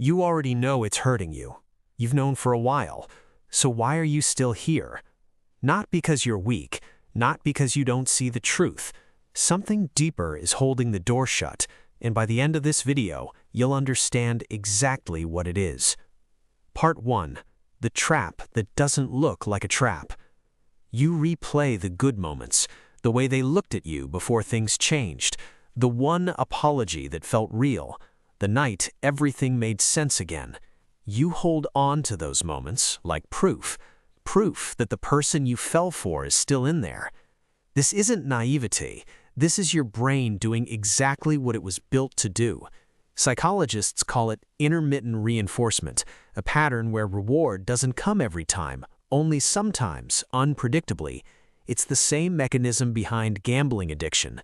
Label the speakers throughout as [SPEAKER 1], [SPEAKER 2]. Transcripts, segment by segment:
[SPEAKER 1] You already know it's hurting you. You've known for a while. So why are you still here? Not because you're weak, not because you don't see the truth. Something deeper is holding the door shut, and by the end of this video, you'll understand exactly what it is. Part 1. The trap that doesn't look like a trap. You replay the good moments, the way they looked at you before things changed, the one apology that felt real, the night everything made sense again. You hold on to those moments like proof that the person you fell for is still in there. This isn't naivety. This is your brain doing exactly what it was built to do. Psychologists call it intermittent reinforcement, a pattern where reward doesn't come every time, only sometimes, unpredictably. It's the same mechanism behind gambling addiction.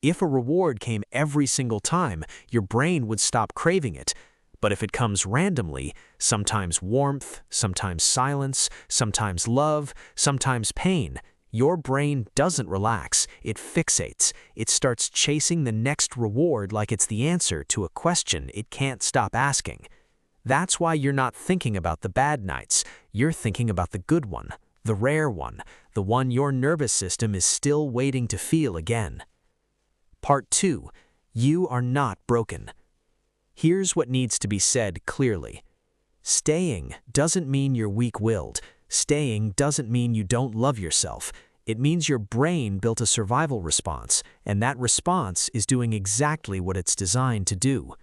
[SPEAKER 1] If a reward came every single time, your brain would stop craving it. But if it comes randomly, sometimes warmth, sometimes silence, sometimes love, sometimes pain, your brain doesn't relax, it fixates. It starts chasing the next reward like it's the answer to a question it can't stop asking. That's why you're not thinking about the bad nights. You're thinking about the good one, the rare one, the one your nervous system is still waiting to feel again. Part 2. You are not broken. Here's what needs to be said clearly. Staying doesn't mean you're weak-willed. Staying doesn't mean you don't love yourself. It means your brain built a survival response, and that response is doing exactly what it's designed to do.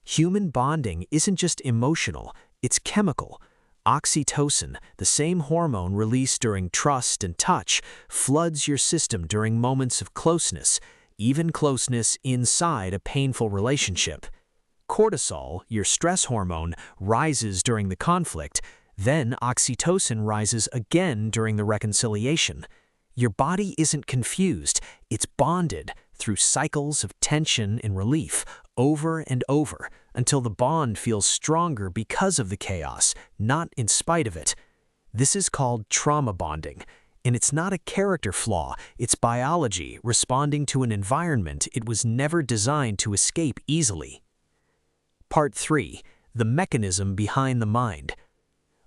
[SPEAKER 1] Human bonding isn't just emotional, it's chemical. Oxytocin, the same hormone released during trust and touch, floods your system during moments of closeness, even closeness inside a painful relationship. Cortisol, your stress hormone, rises during the conflict, then oxytocin rises again during the reconciliation. Your body isn't confused, it's bonded through cycles of tension and relief, over and over, until the bond feels stronger because of the chaos, not in spite of it. This is called trauma bonding, and it's not a character flaw, it's biology responding to an environment it was never designed to escape easily. Part 3. The mechanism behind the mind.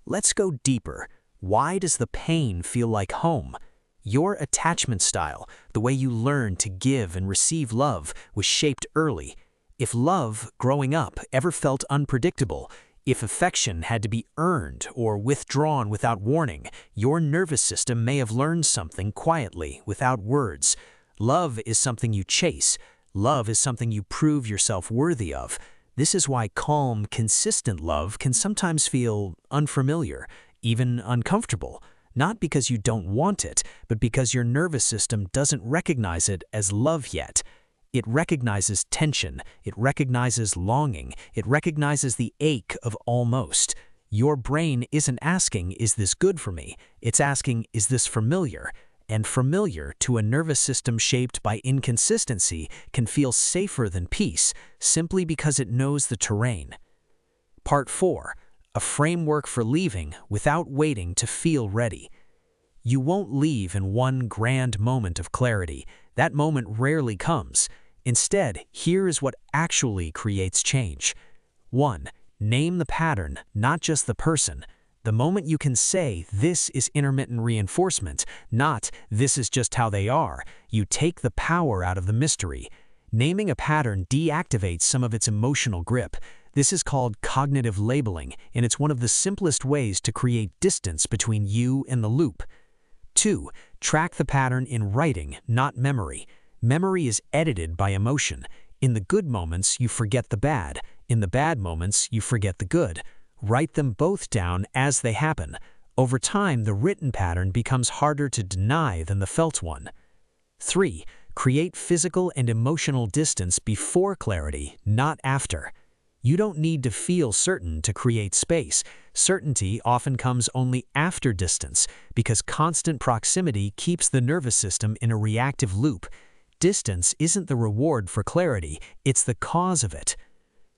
[SPEAKER 1] Let's go deeper. Why does the pain feel like home? Your attachment style, the way you learn to give and receive love, was shaped early. If love, growing up, ever felt unpredictable, if affection had to be earned or withdrawn without warning, your nervous system may have learned something quietly, without words. Love is something you chase. Love is something you prove yourself worthy of. This is why calm, consistent love can sometimes feel unfamiliar, even uncomfortable. Not because you don't want it, but because your nervous system doesn't recognize it as love yet. It recognizes tension, it recognizes longing, it recognizes the ache of almost. Your brain isn't asking, is this good for me? It's asking, is this familiar? And familiar to a nervous system shaped by inconsistency can feel safer than peace, simply because it knows the terrain. Part 4. A framework for leaving without waiting to feel ready. You won't leave in one grand moment of clarity. That moment rarely comes. Instead, here is what actually creates change. 1. Name the pattern, not just the person. The moment you can say, this is intermittent reinforcement, not, this is just how they are, you take the power out of the mystery. Naming a pattern deactivates some of its emotional grip. This is called cognitive labeling, and it's one of the simplest ways to create distance between you and the loop. 2. Track the pattern in writing, not memory. Memory is edited by emotion. In the good moments, you forget the bad. In the bad moments, you forget the good. Write them both down as they happen. Over time, the written pattern becomes harder to deny than the felt one. 3. Create physical and emotional distance before clarity, not after. You don't need to feel certain to create space. Certainty often comes only after distance, because constant proximity keeps the nervous system in a reactive loop. Distance isn't the reward for clarity, it's the cause of it.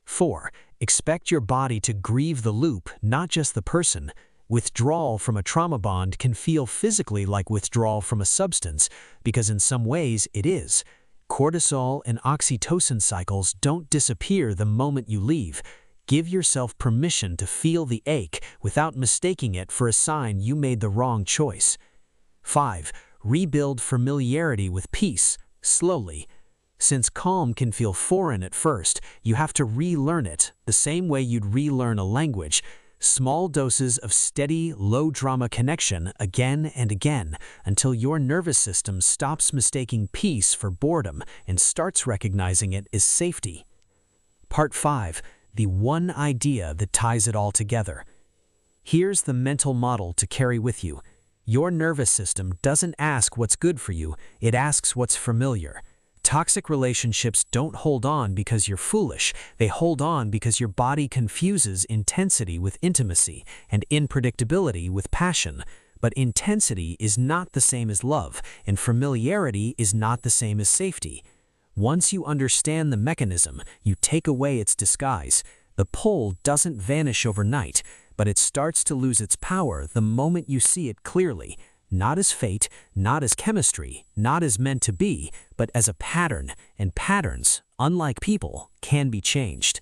[SPEAKER 1] 4. Expect your body to grieve the loop, not just the person. Withdrawal from a trauma bond can feel physically like withdrawal from a substance, because in some ways it is. Cortisol and oxytocin cycles don't disappear the moment you leave. Give yourself permission to feel the ache without mistaking it for a sign you made the wrong choice. 5. Rebuild familiarity with peace, slowly. Since calm can feel foreign at first, you have to relearn it, the same way you'd relearn a language. Small doses of steady, low-drama connection again and again until your nervous system stops mistaking peace for boredom and starts recognizing it as safety. Part 5. The one idea that ties it all together. Here's the mental model to carry with you. Your nervous system doesn't ask what's good for you, it asks what's familiar. Toxic relationships don't hold on because you're foolish. They hold on because your body confuses intensity with intimacy and unpredictability with passion. But intensity is not the same as love, and familiarity is not the same as safety. Once you understand the mechanism, you take away its disguise. The pull doesn't vanish overnight, but it starts to lose its power the moment you see it clearly. Not as fate, not as chemistry, not as meant to be, but as a pattern, and patterns, unlike people, can be changed.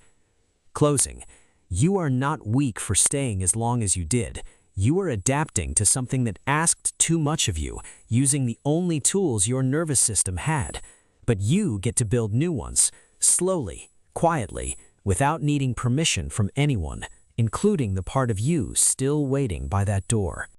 [SPEAKER 1] Closing. You are not weak for staying as long as you did. You are adapting to something that asked too much of you, using the only tools your nervous system had. But you get to build new ones, slowly, quietly, without needing permission from anyone, including the part of you still waiting by that door.